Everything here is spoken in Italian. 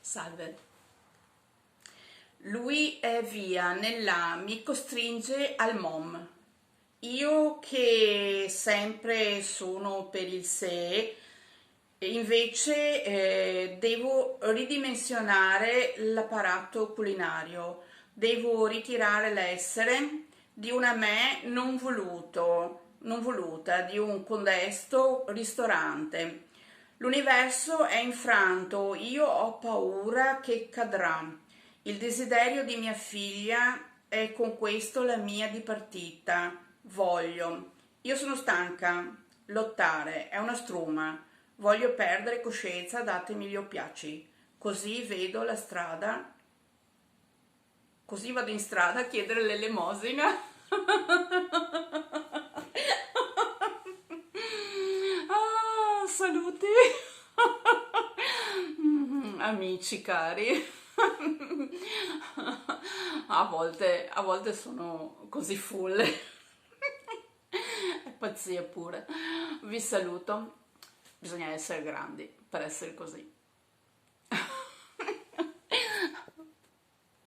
Salve. Lui è via, nella mi costringe al mom. Io che sempre sono per il sé, invece devo ridimensionare l'apparato culinario, devo ritirare l'essere di una me non voluta, di un contesto ristorante. L'universo è infranto, io ho paura che cadrà. Il desiderio di mia figlia è con questo la mia dipartita. Voglio. Io sono stanca. Lottare è una struma. Voglio perdere coscienza, datemi gli oppiacci. Così vedo la strada. Così vado in strada a chiedere l'elemosina. Ah, saluti. Amici cari. A volte sono così folle. È pazzia pure. Vi saluto. Bisogna essere grandi per essere così.